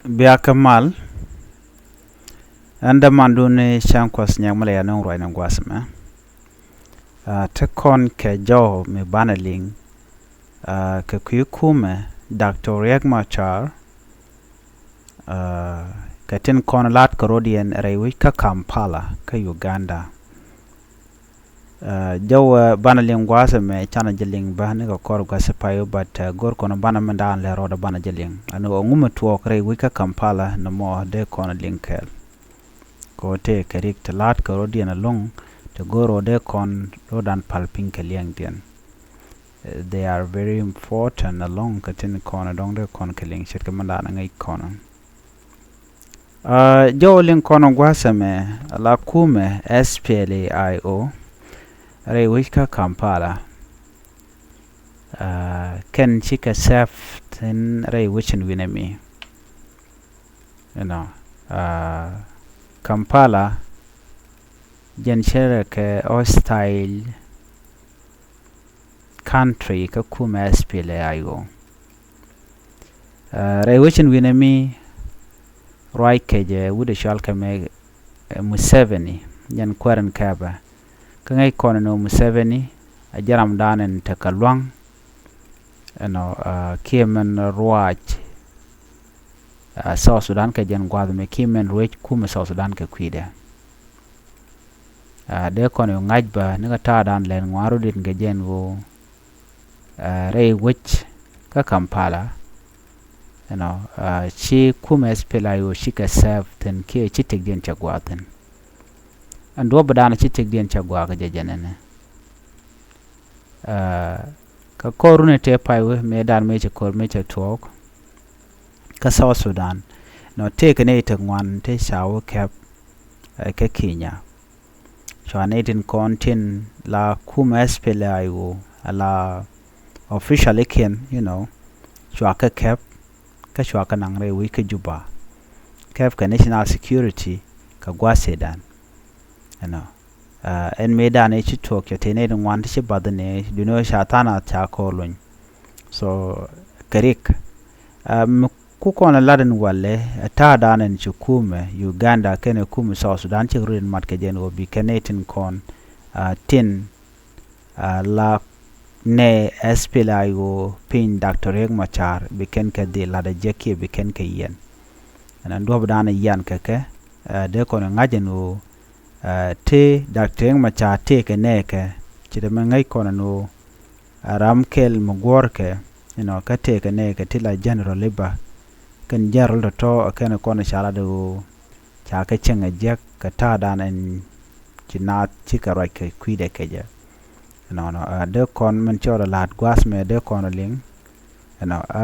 Biakamal anda mandune shankwas nyamala ya nong roi nang gwasma te kon ke jaw me banaling ke kuumɛ Dr. Riek Machar ke tin kon lat Karodian rewi ka Kampala ka Uganda jaw banaling gwasma chana jeling bahne ka kor gwasapayo but gor kono bana mandan le roda bana jeling anu ngumu tuok rewi ka Kampala no mo de kon linkel ko te kerik te lat Karodian along to go de kon rodan palping keliang dian. They are very important along katin kon dong de kon keling shit kamanda ngai kon. Jowling kon gwasame la kuumɛ SPLA IO rewika Kampala. Ken chika saf tin rewichin winemi. You know, Kampala jen shere ke hostile country ka kuumɛ SPLA IO. Rewichin winemi roi keje wude shalka me Museveni jen kwaren kaba. Kangai kono no Museveni ajaram danen takalwang kiemen ruach South Sudan ke jen gwad me kiemen ruach kuumɛ South Sudan ke kwide. De kono ngajba niga ta dan len ngwaru dit nge jen wo rei wich ka Kampala chi kuumɛ SPLA IO shika saf ten ke chitik den chagwaten ando badana chitik den chagwa ka jejenene ka korune te paiwe me dan me chakor me chatok ka South Sudan no take ne te ngwan te shawo kap ke Kenya chwanetin kontin la kuumɛ SPLA IO ala officially ken chwaka kap ka chwaka nangre wi ka Juba kap ka national security ka gwasedan en medan e chitok ya tene den wan te badane duno shatana ta kolon so karik ku kona laden walle ta danen ci kuumɛ Uganda kene kuumɛ South Sudan ci ruin mat ke jen obi kenetin kon tin la ne SPLA IO pin Dr. Riek Machar bi ken ke de la de jeki bi ken ke yen anan do badana yan ke de kono ngajen o te Dr. Riek Machar te ke ne ke ci de ngai kono no ramkel mugor ke ka te ke ne ke tila general liba kan jarol to ken kono shala do cha ke chenga jek ka ta dan en chinat chikara ke kwide ke je de kon men chora lat gwas me de kon ling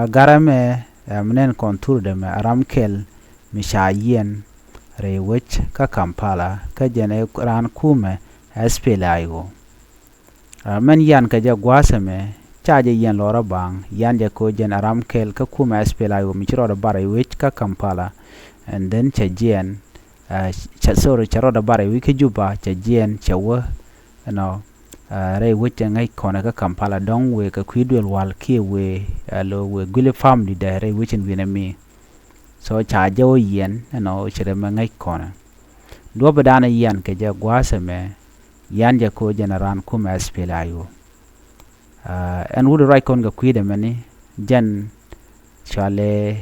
garame mnen kon tur de me ramkel mi shayen rewich ka Kampala ka jene ran kuumɛ SPLA IO men yan ka je gwasame chaje yen lora bang yan je ko jen ramkel ka kuumɛ SPLA IO mi chiro bare wich ka Kampala and then chajen charo da bare wiki Juba chajen chawa rei wich ngai kona ka Kampala dong we ka kwidwel wal ki we lo we gule family da rei wich winemi so chaje o yen chere ngai kona do badana yan ke je gwasame yan je ko general kuumɛ SPLA IO en wudu rai kon ga kwide meni jen chale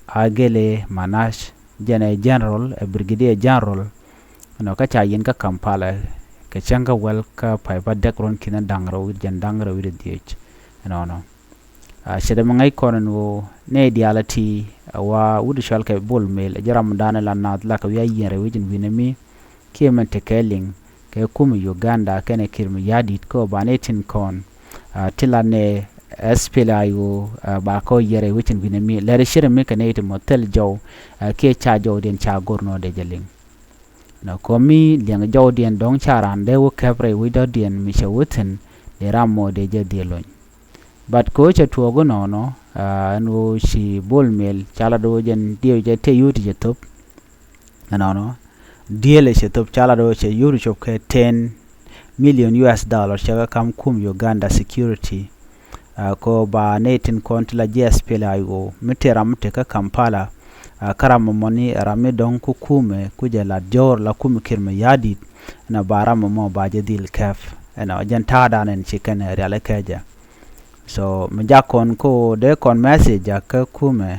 agele manash jene general brigadier general ka cha yin ka Kampala ke changa wel ka paipa dekron kina dangro jen dangro with DH shede mangai kono no ne dialati wa wudu shal ka bol mail jaram dana la nat la ka yere wijin winemi kemen tekeling ke kuumɛ Uganda kene kirmi yadit ko banetin kon tilane SPLA IO ba ko yere wichin winemi lere shire me kanete motel jaw ke cha jaw den cha gorno de jeling ko mi liang jaw den dong charan de wo kabre wido den mi shawuten de ramo de je delon but ko cha tuogo no no shi bol mel chala do jen dio je te yuti je top diele she top chala do che yuri chop ke 10 million US dollars chaga kam Uganda security ko ba netin kontla SPLA IO mitera muteka Kampala karam moni rami don ku kuumɛ kuje la jor la kuumɛ kirme yadit na bara mo baje dil kef ena jen taadanen chicken reale keja so mjakon ko de kon message ka kuumɛ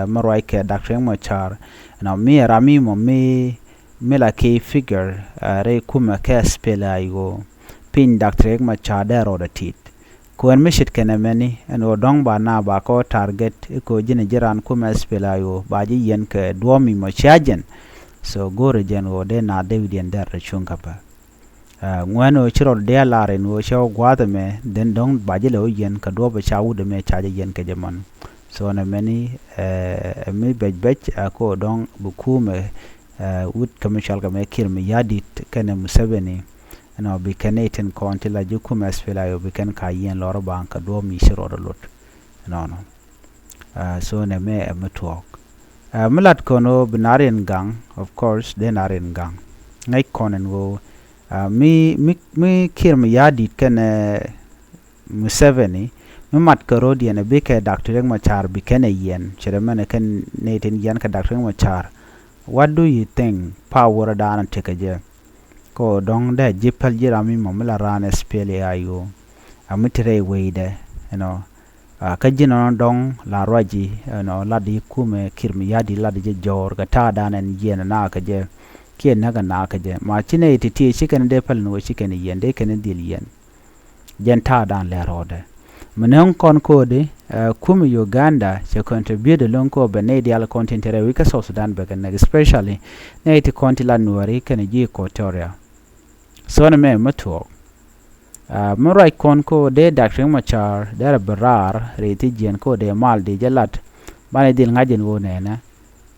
marwai ke Dr. Machar na mi rami mo mi la ke figure re kuumɛ ke SPLA IO pin Dr. Machar de rodatit ko en mishit kene meni en odong ba na ba ko target ko jine jiran kuumɛ SPLA IO ba ji yen ke duomi mo chajen so gore jen wo de na David der chunga ba ngwano chiro de lare no shaw gwada me den dong ba ji lo yen ka do ba chawu de me chaje yen ke jamon so na meni mi bej ko dong bu kuumɛ wut commercial ka me kirme yadit kene Museveni no bi kenetin konti la ju kuumɛ SPLA IO bi ken ka yen lor banka do mi shiro do lot no so ne me talk mulat kono binarin gang of course de narin gang ngai konen go mi kirme yadit ken Museveni mi mat ko di ne bi ke Dr. Machar bi ken yen chiremane ken netin yen ka Dr. Machar what do you think power dan tekaje ko dong de jipal jirami momla ran SPLA IO amitre weide ka jino dong la roji la di kuumɛ kirmi yadi la di jor ga ta danen yen na ka je kien na ga na ka je ma chine ti chicken de pal no chicken yen de ken dil yen jen ta dan le rode menon kon ko de kuumɛ Uganda che contribute lon ko benedial content re wika South Sudan be ken especially ne ti konti la nuari ken ji Equatoria so na me mato murai kon ko de Dr. Machar der berar reti jen ko de mal de jalat bane dil ngajen wo nena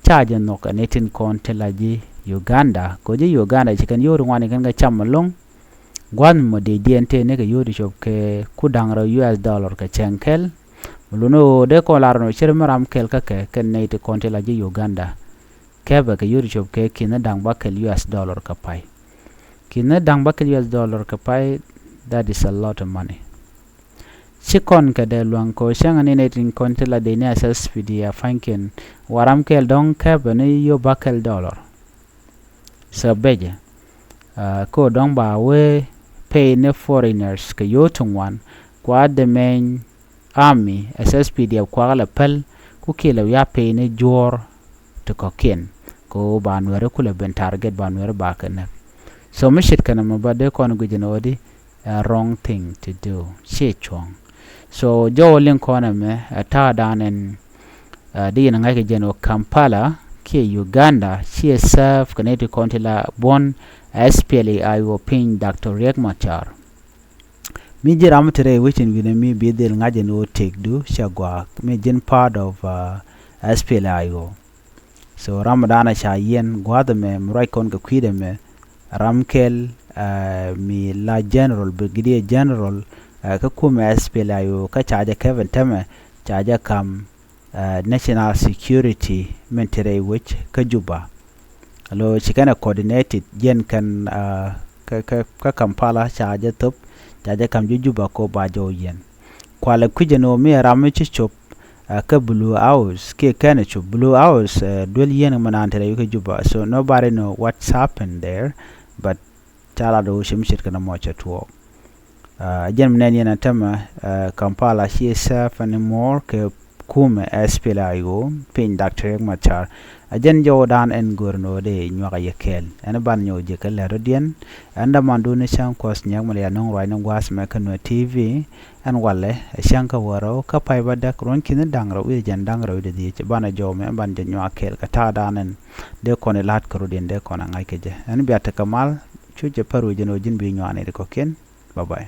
chajen no ka netin kon telaji Uganda ko je Uganda chikan yoru ngani kan ga chamalong gwan mo de dente ne ga yoru shop ke kudangra $, ka chenkel luno de ko larno chirmaram kel ka ke ken neti kon telaji Uganda kebe ka yoru shop ke kina dang ba kel $, ka pai kina dang ba kel $, ka pai. That is a lot of money. Chikon ka de luang ko shanga ni netin kontela de ne SSPD ya fankin waram kel dong ka bane yo bakel $. So beje ko dong ba we pay ne foreigners ka yo tungwan kwa the main army SSPD ya kwa la pel ku kila ya pay ne jor to kokin ko banwere kula ben target banwere bakane so mishit kana mabade ko ngujina wadi wrong thing to do chong so jo link kona me ta danen di na ngai jeno Kampala ke Uganda she serve connected kontila bon SPLA IO pin Dr. Machar mi jiram tere wichin bi mi bi del ngaje no take do shagwa mi jin part of SPLA IO so ramadana sha yen gwada me mrai kon ga kwide me ramkel mi la general brigadier general ka kuumɛ SPLA IO ka chaja Kevin Teme chaja kam national security mentere which ka Juba lo chikana coordinated jen kan ka Kampala chaja top chaja kam Juba ko bajo yen kwala kujeno mi rami chichop ka blue hours ke kana chop blue hours dol yen manantere ka Juba so nobody know what's happened there but chala do shimshit kana mocha tuo jen mnen yana tema Kampala she serve anymore ke kuumɛ SPLA IO pin Dr. Machar jen jodan en gurno de nyaka yekel en ban nyo je kala rodien anda mandu ne chan kos nyak mala non roi non was me kan TV en walle shanka waro ka pai bada kron kin dangra wi jen dangra wi de bana jo me ban de nyakel ka ta danen de kon lat krodien de kon ngai ke je en biata kamal chuje paru jeno jin bi nyane de ko ken bye bye